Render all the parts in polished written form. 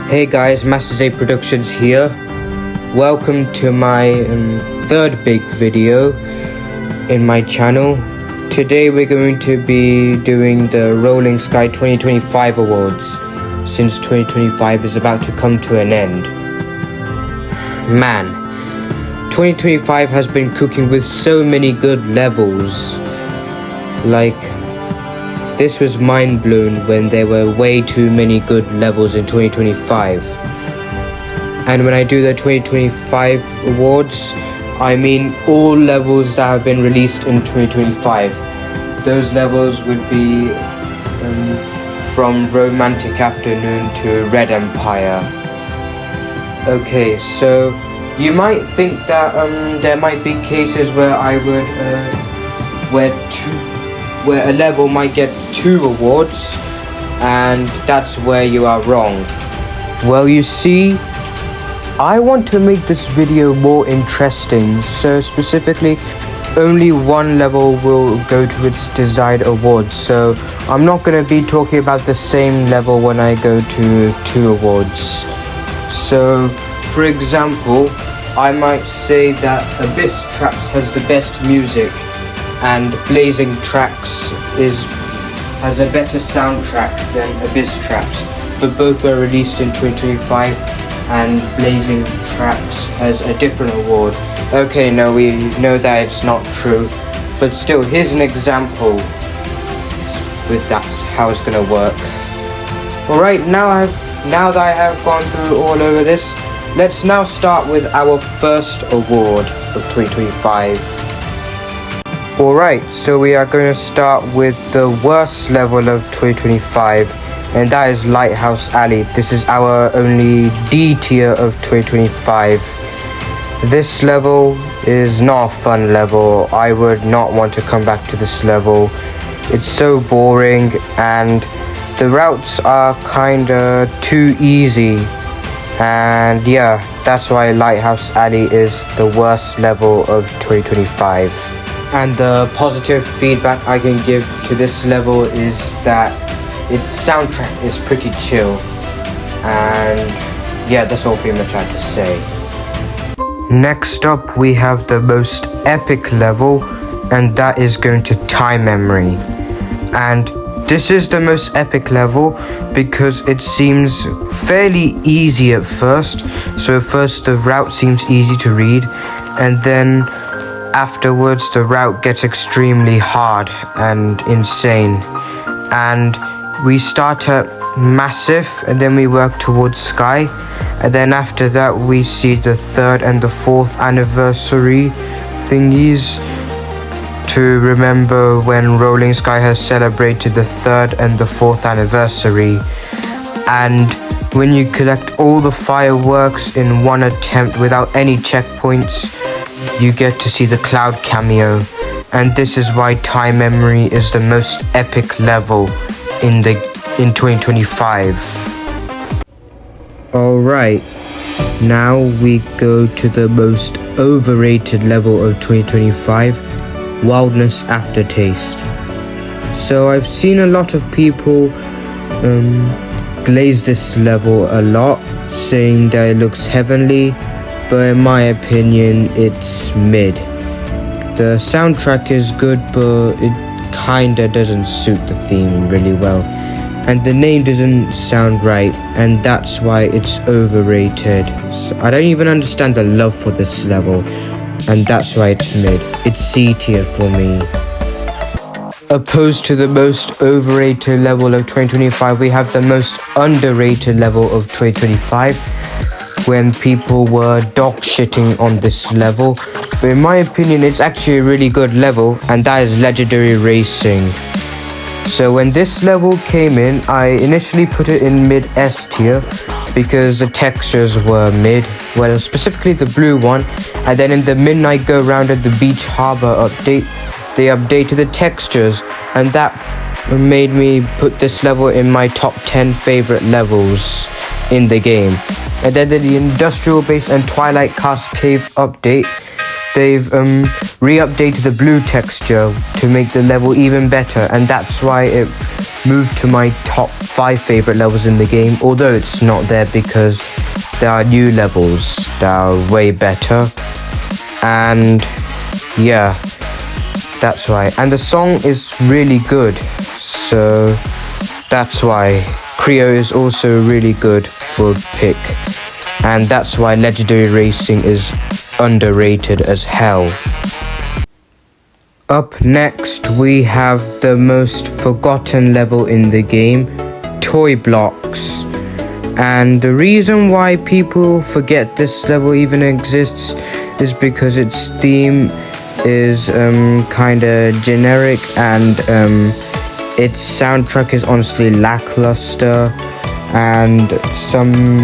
Hey guys, Masters A Productions here. Welcome to my third big video in my channel. Today we're going to be doing the Rolling Sky 2025 Awards, since 2025 is about to come to an end. Man, 2025 has been cooking with so many good levels. Like, this was mind blown when there were way too many good levels in 2025. And when I do the 2025 awards, I mean all levels that have been released in 2025. Those levels would be from Romantic Afternoon to Red Empire. Okay, so you might think that there might be cases where I would where a level might get 2 awards, and that's where you are wrong. Well, you see, I want to make this video more interesting, so specifically only one level will go to its desired awards. So I'm not going to be talking about the same level when I go to 2 awards. So for example, I might say that Abyss Traps has the best music, and Blazing Tracks has a better soundtrack than Abyss Traps, but both were released in 2025, and Blazing Tracks has a different award. Okay, no, we know that it's not true, but still, here's an example with that, how it's gonna work. Alright, now that I have gone through all over this, let's now start with our first award of 2025. Alright, so we are going to start with the worst level of 2025, and that is Lighthouse Alley. This is our only D tier of 2025. This level is not a fun level. I would not want to come back to this level. It's so boring, and the routes are kinda too easy. And yeah, that's why Lighthouse Alley is the worst level of 2025. And the positive feedback I can give to this level is that its soundtrack is pretty chill. And yeah, that's all pretty much I have to say. Next up, we have the most epic level, and that is going to Time Memory. And this is the most epic level because it seems fairly easy at first. So at first the route seems easy to read, and then afterwards the route gets extremely hard and insane. And we start at Massive, and then we work towards Sky, and then after that we see the 3rd and the 4th anniversary thingies to remember when Rolling Sky has celebrated the 3rd and the 4th anniversary. And when you collect all the fireworks in one attempt without any checkpoints, you get to see the Cloud cameo. And this is why Time Memory is the most epic level in 2025. Alright, now we go to the most overrated level of 2025, Wildness Aftertaste. So I've seen a lot of people glaze this level a lot, saying that it looks heavenly, but in my opinion it's mid. The soundtrack is good, but it kinda doesn't suit the theme really well, and the name doesn't sound right, and that's why it's overrated. So I don't even understand the love for this level, and that's why it's mid. It's C tier for me. Opposed to the most overrated level of 2025, we have the most underrated level of 2025, when people were dog shitting on this level. But in my opinion, it's actually a really good level, and that is Legendary Racing. So when this level came in, I initially put it in mid S tier because the textures were mid, well, specifically the blue one. And then in the Midnight Go Round at the Beach Harbor update, they updated the textures, and that made me put this level in my top 10 favorite levels in the game. And then the Industrial Base and Twilight Cascade update, they've re-updated the blue texture to make the level even better, and that's why it moved to my top 5 favorite levels in the game, although it's not there because there are new levels that are way better. And yeah, that's why. And the song is really good, so that's why. Creo is also really good for pick, and that's why Legendary Racing is underrated as hell. Up next, we have the most forgotten level in the game, Toy Blocks. And the reason why people forget this level even exists is because its theme is kinda generic, and its soundtrack is honestly lackluster, and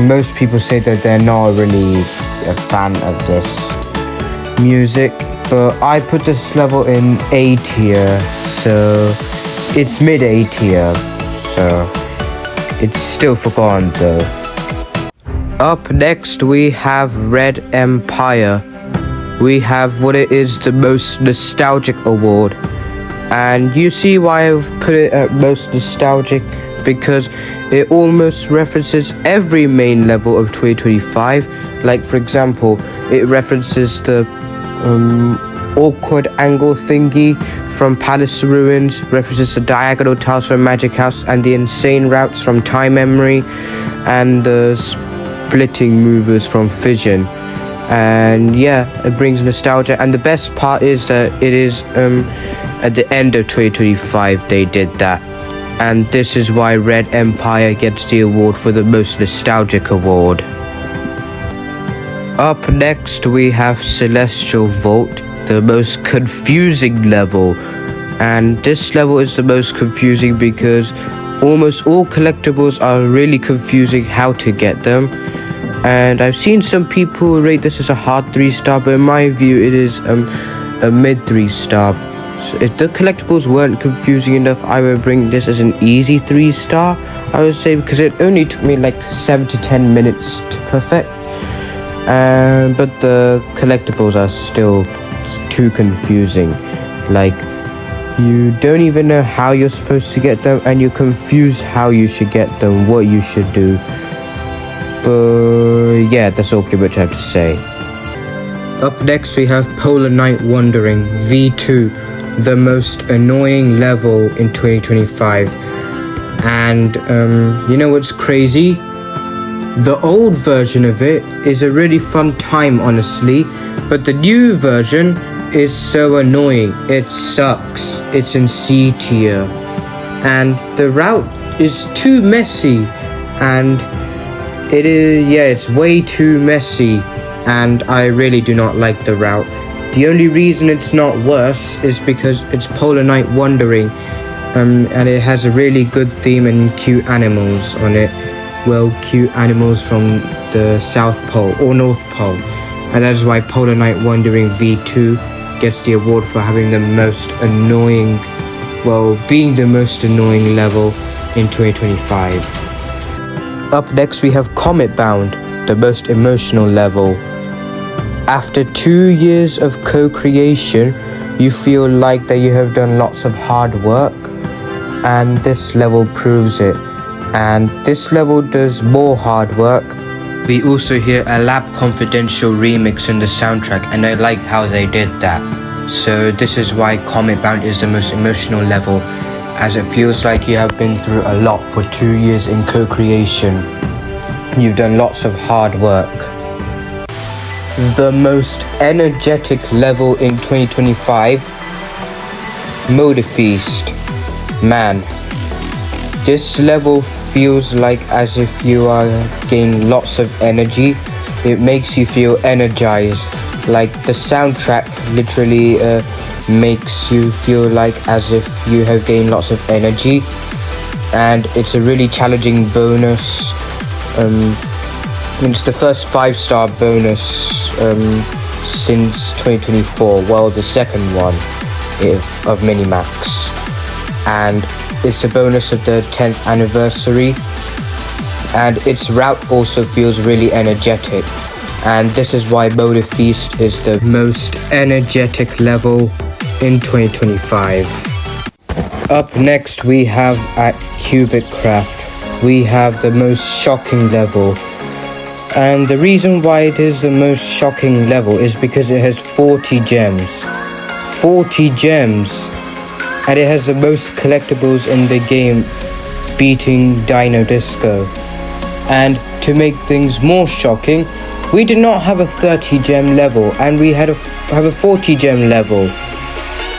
most people say that they're not really a fan of this music. But I put this level in A tier, so it's mid A tier, so it's still forgotten though. Up next, we have Red Empire. We have what it is the most nostalgic award, and you see why I've put it at most nostalgic, because it almost references every main level of 2025. Like for example, it references the awkward angle thingy from Palace Ruins, references the diagonal tiles from Magic House, and the insane routes from Time Memory, and the splitting movers from Fission. And yeah, it brings nostalgia, and the best part is that it is at the end of 2025 they did that, and this is why Red Empire gets the award for the most nostalgic award. Up next, we have Celestial Vault, the most confusing level, and this level is the most confusing because almost all collectibles are really confusing how to get them. And I've seen some people rate this as a hard 3-star, but in my view it is a mid 3-star. So if the collectibles weren't confusing enough, I would bring this as an easy 3-star, I would say, because it only took me like 7 to 10 minutes to perfect. But the collectibles are still too confusing. Like, you don't even know how you're supposed to get them, and you're confused how you should get them, what you should do. But yeah, that's all pretty much I have to say. Up next, we have Polar Night Wandering V2, the most annoying level in 2025. And you know what's crazy? The old version of it is a really fun time, honestly, but the new version is so annoying. It sucks. It's in C tier, and the route is too messy, and it's way too messy, and I really do not like the route. The only reason it's not worse is because it's Polar Night Wandering, and it has a really good theme and cute animals on it. Well, cute animals from the South Pole or North Pole, and that is why Polar Night Wandering V2 gets the award for having the most annoying, being the most annoying level in 2025. Up next, we have Comet Bound, the most emotional level. After 2 years of co-creation, you feel like that you have done lots of hard work, and this level proves it. And this level does more hard work. We also hear a Lab Confidential remix in the soundtrack, and I like how they did that. So this is why Comet Bound is the most emotional level, as it feels like you have been through a lot for 2 years in co-creation. You've done lots of hard work. The most energetic level in 2025, Motor Feast. Man, this level feels like as if you are gaining lots of energy. It makes you feel energized. Like the soundtrack literally makes you feel like as if you have gained lots of energy, and it's a really challenging bonus. It's the first 5-star bonus since 2024. Well, the second one of Minimax, and it's the bonus of the 10th anniversary, and its route also feels really energetic, and this is why Motive Feast is the most energetic level in 2025. Up next we have at Cubic Craft, we have the most shocking level. And the reason why it is the most shocking level is because it has 40 gems. 40 gems! And it has the most collectibles in the game, beating Dino Disco. And to make things more shocking, we did not have a 30 gem level, and we have a 40 gem level.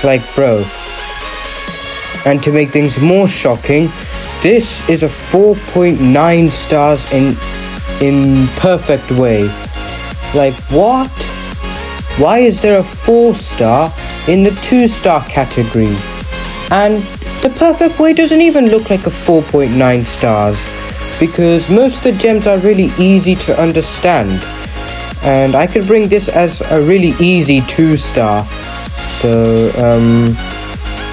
Like, bro. And to make things more shocking, this is a 4.9 stars in perfect way. Like, what? Why is there a 4-star in the 2-star category? And the perfect way doesn't even look like a 4.9 stars, because most of the gems are really easy to understand, and I could bring this as a really easy 2-star. So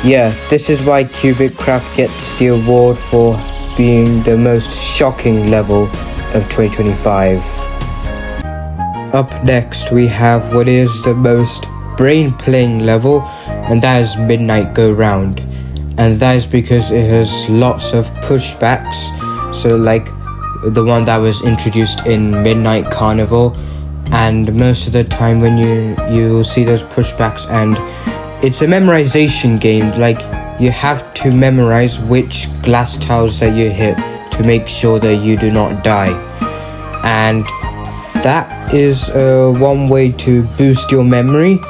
yeah, this is why Cubic Craft gets the award for being the most shocking level of 2025. Up next we have what is the most brain playing level, and that is Midnight Go Round. And that is because it has lots of pushbacks, so like the one that was introduced in Midnight Carnival, and most of the time when you see those pushbacks, and it's a memorization game. Like, you have to memorize which glass tiles that you hit to make sure that you do not die. And that is one way to boost your memory,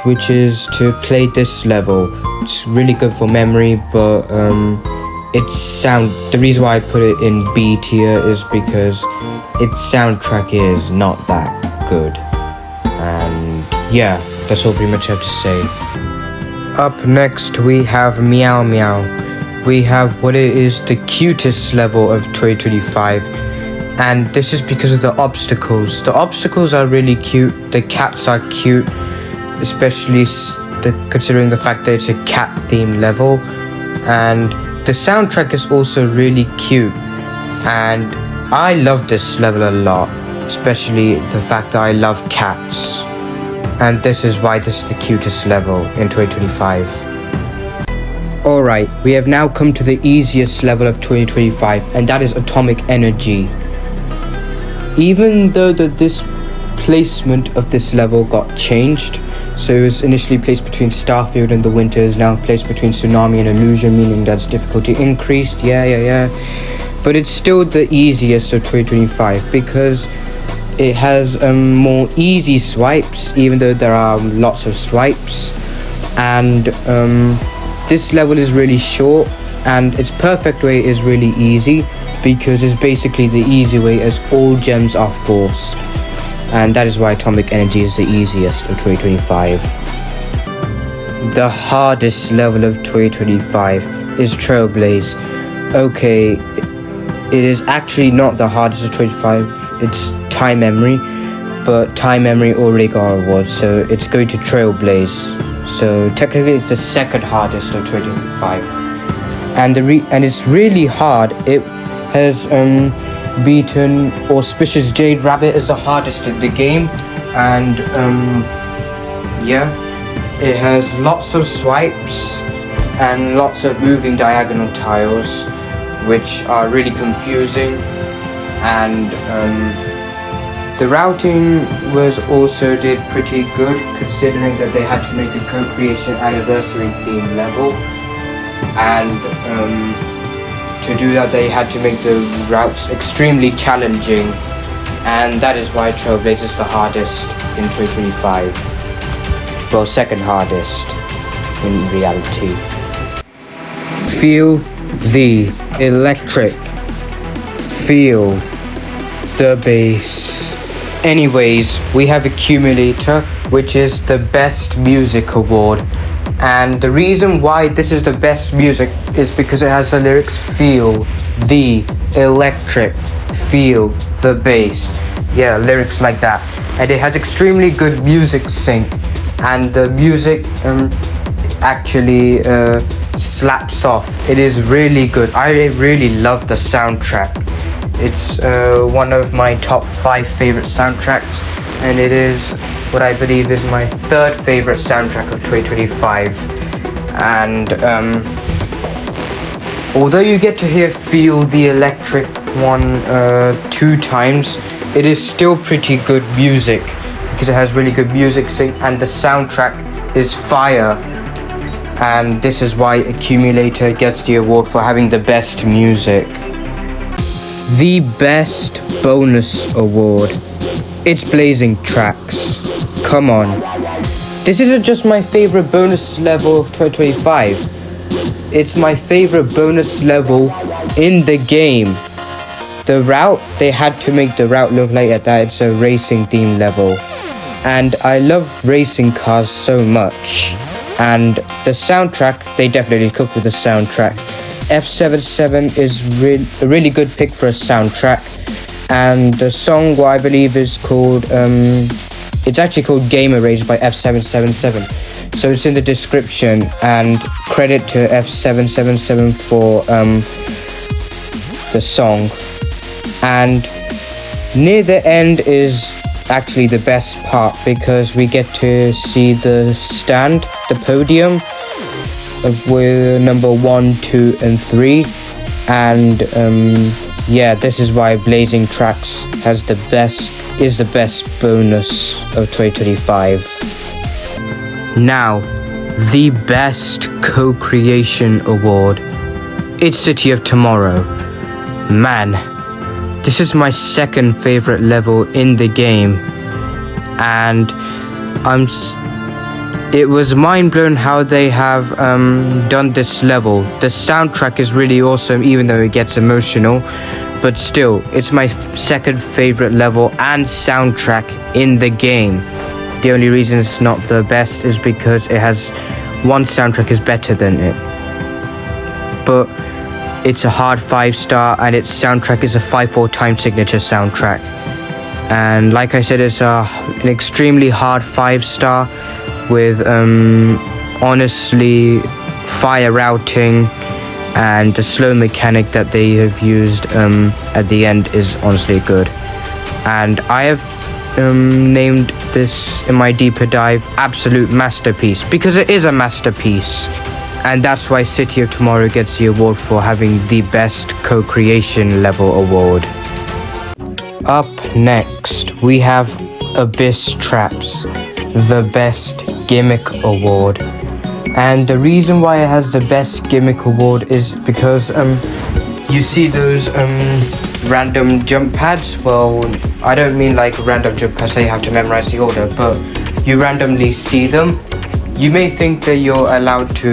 which is to play this level. It's really good for memory, but the reason why I put it in B tier is because its soundtrack is not that good. And yeah, that's all pretty much I have to say. Up next we have Meow Meow. We have what it is the cutest level of 2025, and this is because of the obstacles. The obstacles are really cute, the cats are cute, especially considering the fact that it's a cat themed level, and the soundtrack is also really cute, and I love this level a lot, especially the fact that I love cats, and this is why this is the cutest level in 2025. Alright, we have now come to the easiest level of 2025, and that is Atomic Energy. Even though this placement of this level got changed, so it was initially placed between Starfield and the Winter, is now placed between Tsunami and Illusion, meaning that's difficulty increased, yeah. But it's still the easiest of 2025 because it has more easy swipes, even though there are lots of swipes. And this level is really short, and its perfect way is really easy because it's basically the easy way, as all gems are forced. And that is why Atomic Energy is the easiest of 2025. The hardest level of 2025 is Trailblaze. Okay, it is actually not the hardest of 2025, it's Time Memory, but Time Memory already got an award, so it's going to Trailblaze. So technically it's the second hardest of 2025. And it's really hard. It has beaten Auspicious Jade Rabbit as the hardest in the game, and yeah, it has lots of swipes and lots of moving diagonal tiles, which are really confusing, and the routing was also did pretty good, considering that they had to make a co-creation anniversary theme level, and to do that they had to make the routes extremely challenging, and that is why Trailblaze is the hardest in 2025. Well, second hardest in reality. Feel the electric, feel the bass. Anyways, we have Accumulator, which is the best music award. And the reason why this is the best music is because it has the lyrics feel the electric, feel the bass. Yeah, lyrics like that. And it has extremely good music sync. And the music actually slaps off. It is really good. I really love the soundtrack. It's one of my top 5 favorite soundtracks, and it is what I believe is my 3rd favorite soundtrack of 2025. And although you get to feel the electric one 2 times, it is still pretty good music because it has really good music sync, and the soundtrack is fire. And this is why Accumulator gets the award for having the best music. The best bonus award. It's Blazing Tracks. Come on. This isn't just my favorite bonus level of 2025. It's my favorite bonus level in the game. The route, they had to make the route look like that it's a racing themed level. And I love racing cars so much. And the soundtrack, they definitely cooked with the soundtrack. F77 is a really good pick for a soundtrack. And the song, what I believe is called, it's actually called Gamer Rage by F777. So it's in the description, and credit to F777 for the song. And near the end is actually the best part, because we get to see the stand, the podium with number 1, 2 and 3. And yeah, this is why Blazing Tracks is the best bonus of 2025. Now, the best co-creation award. It's City of Tomorrow. Man, this is my 2nd favorite level in the game, and it was mind-blown how they have done this level. The soundtrack is really awesome, even though it gets emotional, but still, it's my 2nd favorite level and soundtrack in the game. The only reason it's not the best is because it has one soundtrack is better than it. But it's a hard 5-star, and its soundtrack is a 5/4 time signature soundtrack. And like I said, it's an extremely hard 5-star with honestly fire routing, and the slow mechanic that they have used at the end is honestly good. And I have named this in my deeper dive absolute masterpiece, because it is a masterpiece. And that's why City of Tomorrow gets the award for having the best co-creation level award. Up next, we have Abyss Traps, the best gimmick award. And the reason why it has the best gimmick award is because you see those random jump pads. Well, I don't mean like random jump pads so you have to memorize the order, but you randomly see them. You may think that you're allowed to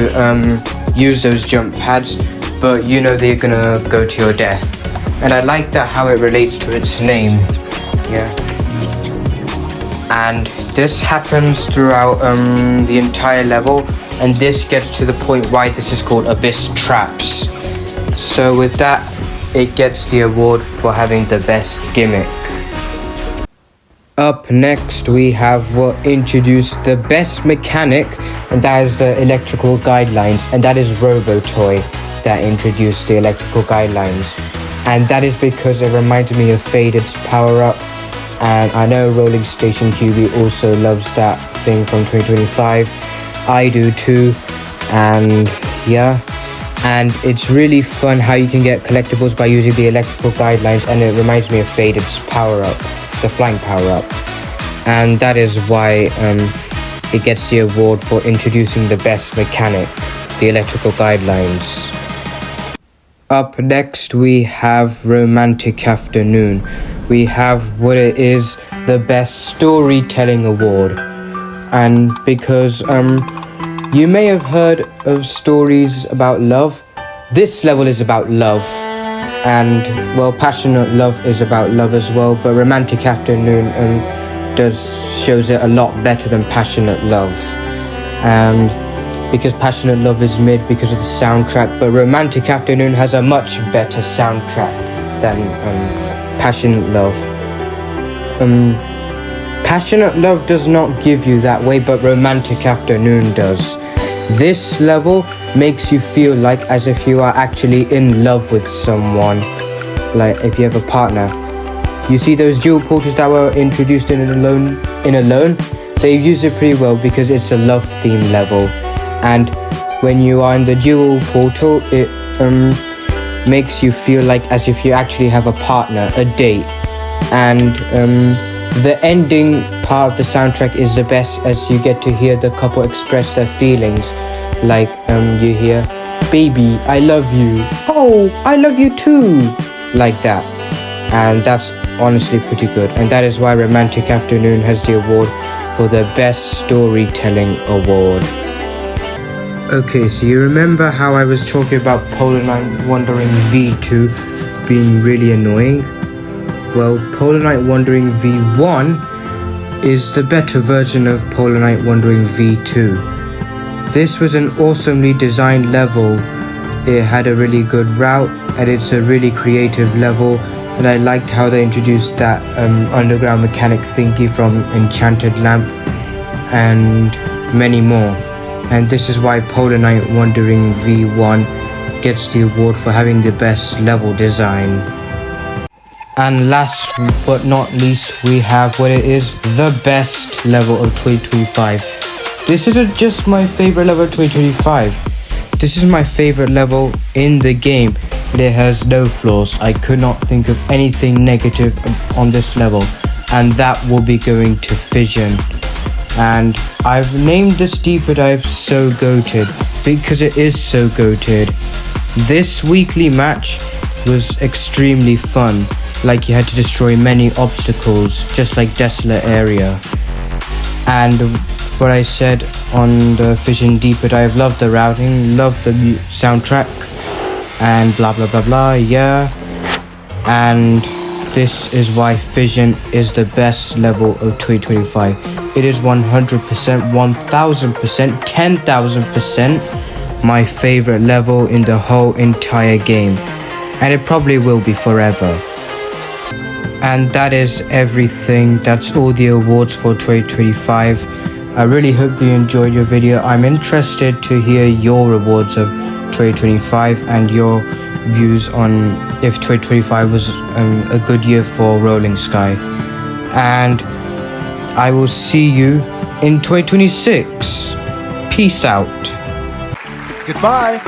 use those jump pads, but you know they're gonna go to your death. And I like that how it relates to its name. Yeah. And this happens throughout the entire level, and this gets to the point why this is called Abyss Traps. So with that, it gets the award for having the best gimmick. Up next, we have what introduced the best mechanic, and that is the electrical guidelines, and that is Robotoy that introduced the electrical guidelines. And that is because it reminds me of Faded's power-up, and I know Rolling Station QB also loves that thing from 2025. I do too, and yeah. And it's really fun how you can get collectibles by using the electrical guidelines, and it reminds me of Faded's power-up, the flying power-up. And that is why it gets the award for introducing the best mechanic, the electrical guidelines. Up next, we have Romantic Afternoon. We have what it is, the best storytelling award. And because you may have heard of stories about love, this level is about love. And well, Passionate Love is about love as well, but Romantic Afternoon shows it a lot better than Passionate Love. And because Passionate Love is mid because of the soundtrack, but Romantic Afternoon has a much better soundtrack than Passionate Love. Passionate Love does not give you that way, but Romantic Afternoon does. This level makes you feel like as if you are actually in love with someone. like if you have a partner. You see those dual portals that were introduced in Alone? They've used it pretty well because it's a love theme level, and when you are in the dual portal, it makes you feel like as if you actually have a partner, a date. And the ending part of the soundtrack is the best, as you get to hear the couple express their feelings, like you hear, "Baby, I love you. Oh, I love you too," like that. And that's honestly pretty good, and that is why Romantic Afternoon has the award for the best storytelling award. Okay, so you remember how I was talking about Polar Night Wandering V2 being really annoying? Well, Polar Night Wandering V1 is the better version of Polar Night Wandering V2. This was an awesomely designed level. It had a really good route, and it's a really creative level, and I liked how they introduced that underground mechanic thingy from Enchanted Lamp and many more. And this is why Polar Night Wandering V1 gets the award for having the best level design. And last but not least, we have what it is the best level of 2025. This isn't just my favorite level of 2025. This is my favorite level in the game, but it has no flaws. I could not think of anything negative on this level, and that will be going to Fission. And I've named this deeper dive So Goated because it is so goated. This weekly match was extremely fun, like you had to destroy many obstacles, just like Desolate Area. And what I said on the Fission Deeper Dive, love the routing, love the soundtrack, and blah blah blah blah, yeah. And this is why Fission is the best level of 2025. It is 100%, 1000%, 10,000% my favorite level in the whole entire game. And it probably will be forever. And that is everything. That's all the awards for 2025. I really hope you enjoyed your video. I'm interested to hear your awards of 2025 and your views on if 2025 was a good year for Rolling Sky. And I will see you in 2026. Peace out. Goodbye.